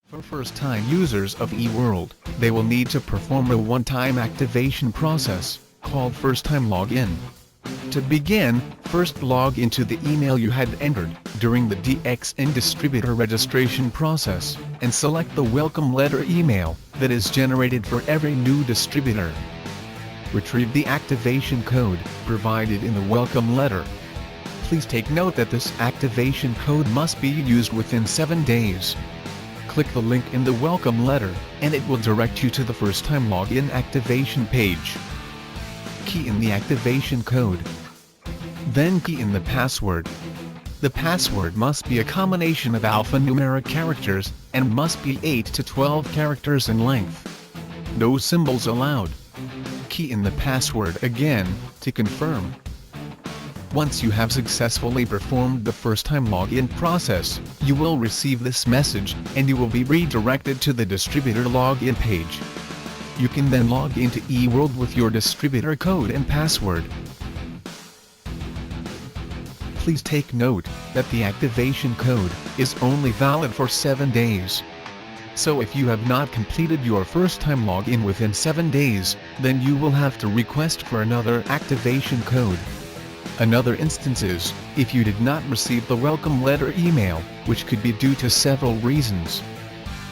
For first-time users of eWorld, they will need to perform a one-time activation process, called first-time login. To begin, first log into the email you had entered during the DXN distributor registration process, and select the welcome letter email that is generated for every new distributor. Retrieve the activation code provided in the welcome letter. Please take note that this activation code must be used within 7 days. Click the link in the welcome letter, and it will direct you to the first-time login activation page. Key in the activation code. Then key in the password. The password must be a combination of alphanumeric characters, and must be 8 to 12 characters in length. No symbols allowed. Key in the password again, to confirm. Once you have successfully performed the first-time login process, you will receive this message, and you will be redirected to the distributor login page. You can then log into eWorld with your distributor code and password. Please take note that the activation code is only valid for 7 days. So if you have not completed your first-time login within 7 days, then you will have to request for another activation code. Another instance is, if you did not receive the welcome letter email, which could be due to several reasons.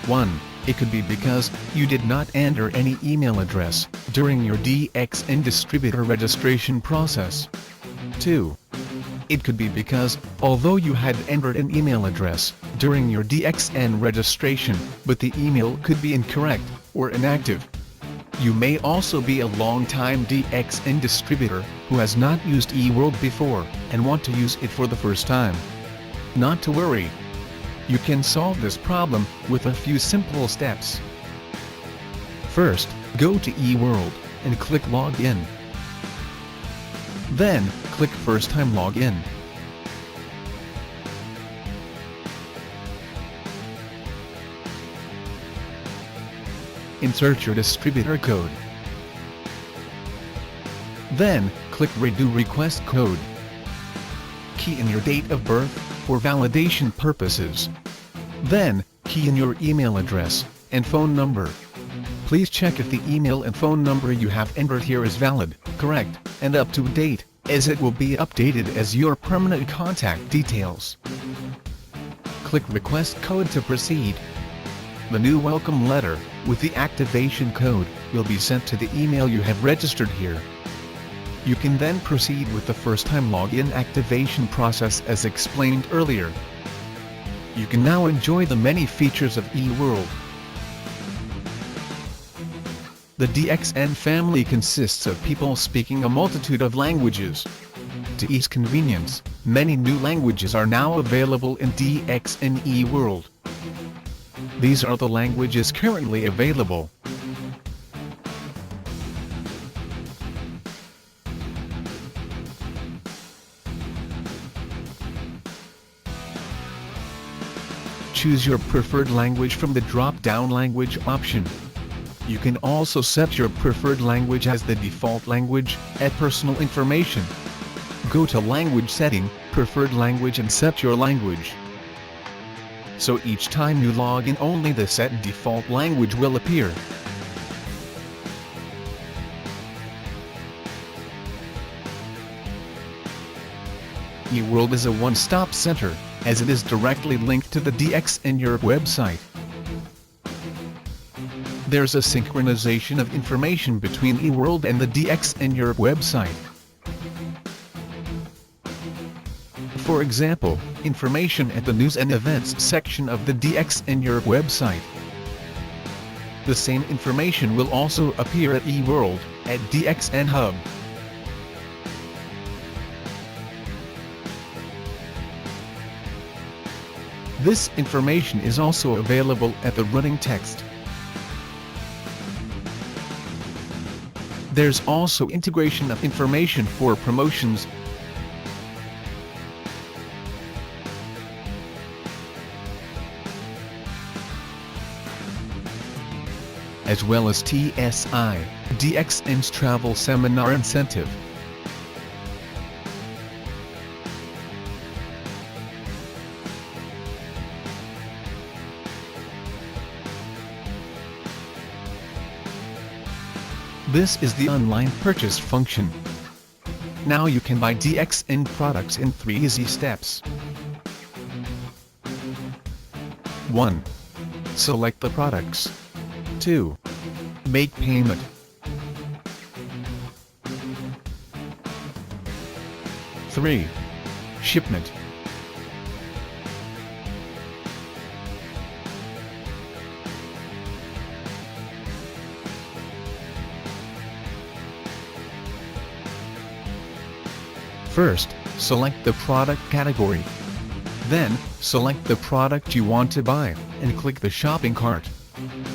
1. It could be because you did not enter any email address during your DXN distributor registration process. 2. It could be because, although you had entered an email address during your DXN registration, but the email could be incorrect or inactive. You may also be a long-time DXN distributor who has not used eWorld before and want to use it for the first time. Not to worry. You can solve this problem with a few simple steps. First, go to eWorld and click Login. Then, click First Time Login. Insert your distributor code. Then, click Redo Request Code. Key in your date of birth for validation purposes. Then, key in your email address and phone number. Please check if the email and phone number you have entered here is valid, correct, and up to date, as it will be updated as your permanent contact details. Click Request Code to proceed. The new welcome letter with the activation code will be sent to the email you have registered here. You can then proceed with the first-time login activation process as explained earlier. You can now enjoy the many features of eWorld. The DXN family consists of people speaking a multitude of languages. To ease convenience, many new languages are now available in DXN eWorld. These are the languages currently available. Choose your preferred language from the drop-down language option. You can also set your preferred language as the default language, add personal information. Go to Language Setting, Preferred Language and set your language. So each time you log in only the set default language will appear. eWorld is a one-stop center, as it is directly linked to the DXN Europe website. There's a synchronization of information between eWorld and the DXN Europe website. For example, information at the News and Events section of the DXN Europe website. The same information will also appear at eWorld, at DXN Hub. This information is also available at the running text. There's also integration of information for promotions, as well as TSI, DXN's travel seminar incentive. This is the online purchase function. Now you can buy DXN products in 3 easy steps. 1. Select the products. 2. Make payment. 3. Shipment. First, select the product category. Then, select the product you want to buy, and click the shopping cart.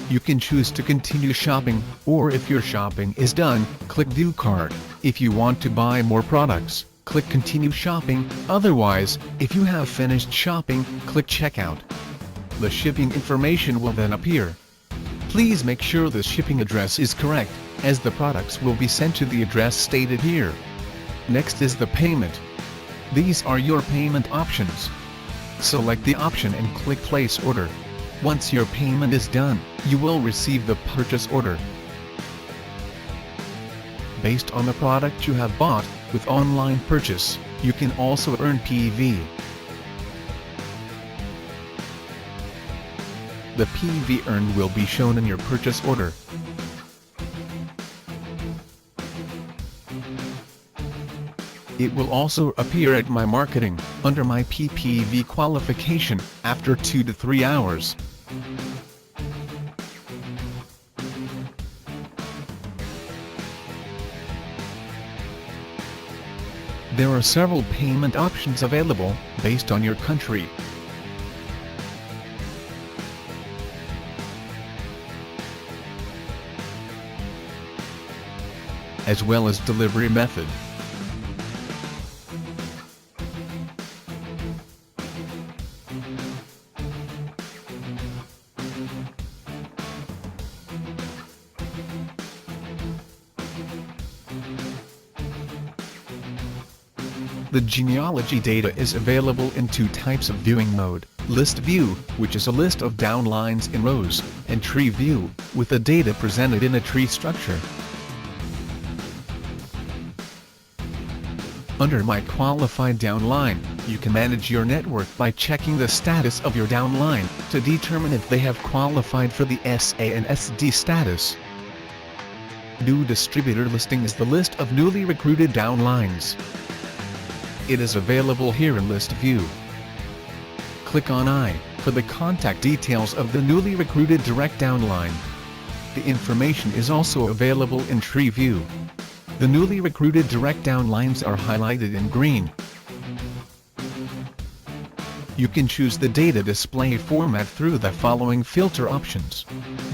You can choose to continue shopping, or if your shopping is done, click View Cart. If you want to buy more products, click Continue Shopping, otherwise, if you have finished shopping, click Checkout. The shipping information will then appear. Please make sure the shipping address is correct, as the products will be sent to the address stated here. Next is the payment. These are your payment options. Select the option and click Place Order. Once your payment is done, you will receive the purchase order. Based on the product you have bought, with online purchase, you can also earn PV. The PV earned will be shown in your purchase order. It will also appear at My Marketing, under My PPV qualification, after 2 to 3 hours. There are several payment options available, based on your country. As well as delivery method. The genealogy data is available in 2 types of viewing mode: List View, which is a list of downlines in rows, and Tree View, with the data presented in a tree structure. Under My Qualified Downline, you can manage your network by checking the status of your downline, to determine if they have qualified for the SA and SD status. New Distributor Listing is the list of newly recruited downlines. It is available here in List View. Click on I for the contact details of the newly recruited direct downline. The information is also available in Tree View. The newly recruited direct downlines are highlighted in green. You can choose the data display format through the following filter options: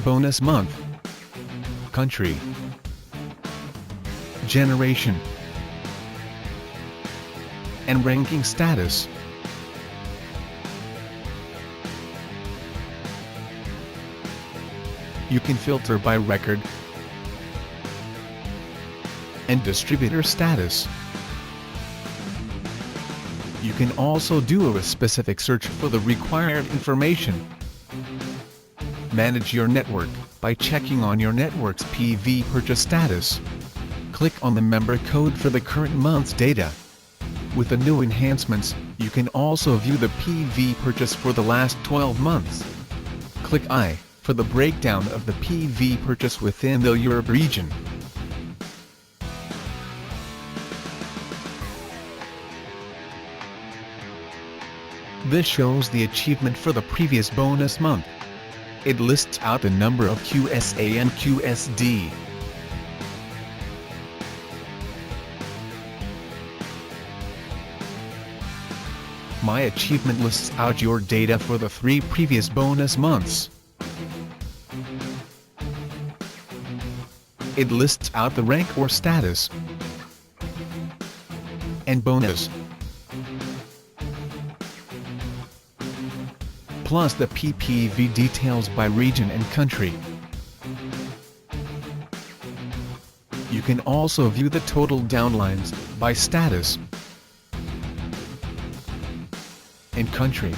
Bonus Month, Country, Generation, and Ranking Status. You can filter by record and distributor status. You can also do a specific search for the required information. Manage your network by checking on your network's PV purchase status. Click on the member code for the current month's data. With the new enhancements, you can also view the PV purchase for the last 12 months. Click I for the breakdown of the PV purchase within the Europe region. This shows the achievement for the previous bonus month. It lists out the number of QSA and QSD. My Achievement lists out your data for the 3 previous bonus months. It lists out the rank or status and bonus, plus the PPV details by region and country. You can also view the total downlines by status and country.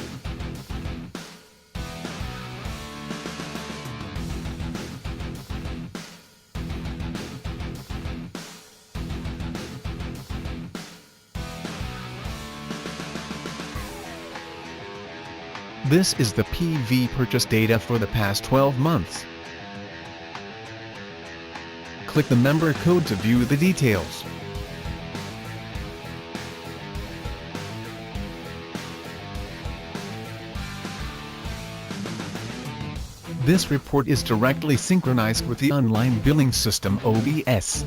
This is the PV purchase data for the past 12 months. Click the member code to view the details. This report is directly synchronized with the online billing system OBS.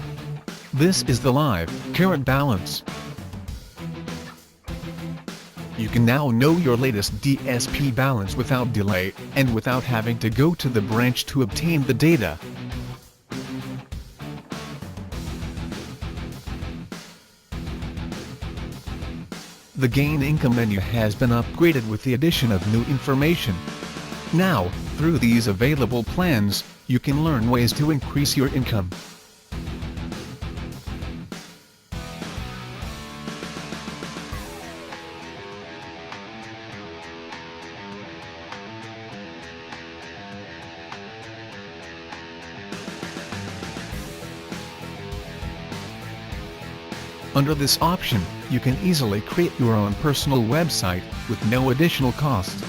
This is the live, current balance. You can now know your latest DSP balance without delay, and without having to go to the branch to obtain the data. The Gain Income menu has been upgraded with the addition of new information. Now, through these available plans, you can learn ways to increase your income. Under this option, you can easily create your own personal website with no additional cost.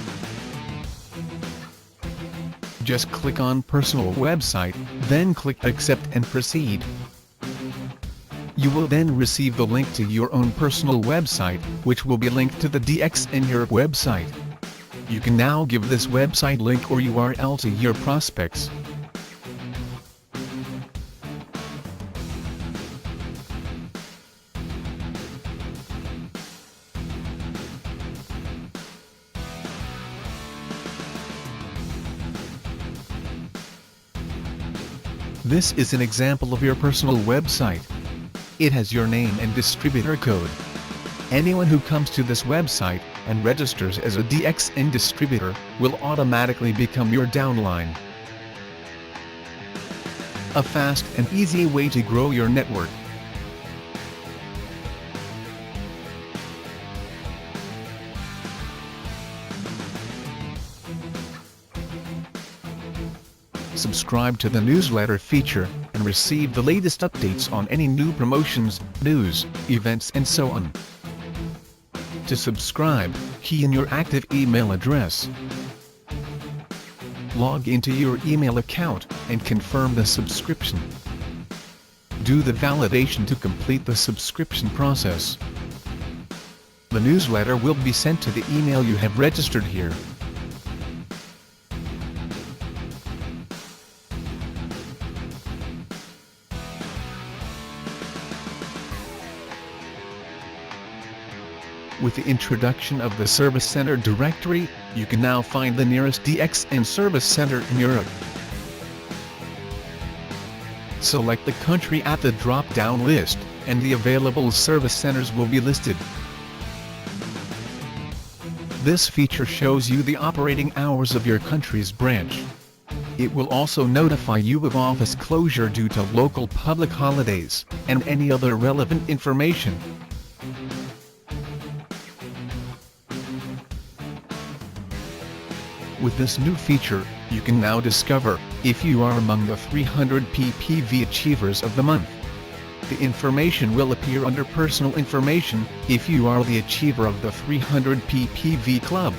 Just click on Personal Website, then click Accept and Proceed. You will then receive the link to your own personal website, which will be linked to the DXN Europe website. You can now give this website link or URL to your prospects. This is an example of your personal website. It has your name and distributor code. Anyone who comes to this website and registers as a DXN distributor will automatically become your downline. A fast and easy way to grow your network. Subscribe to the newsletter feature and receive the latest updates on any new promotions, news, events and so on. To subscribe, key in your active email address. Log into your email account and confirm the subscription. Do the validation to complete the subscription process. The newsletter will be sent to the email you have registered here. With the introduction of the Service Center directory, you can now find the nearest DXN Service Center in Europe. Select the country at the drop-down list, and the available service centers will be listed. This feature shows you the operating hours of your country's branch. It will also notify you of office closure due to local public holidays, and any other relevant information. With this new feature, you can now discover if you are among the 300 PPV Achievers of the month. The information will appear under Personal Information if you are the Achiever of the 300 PPV Club.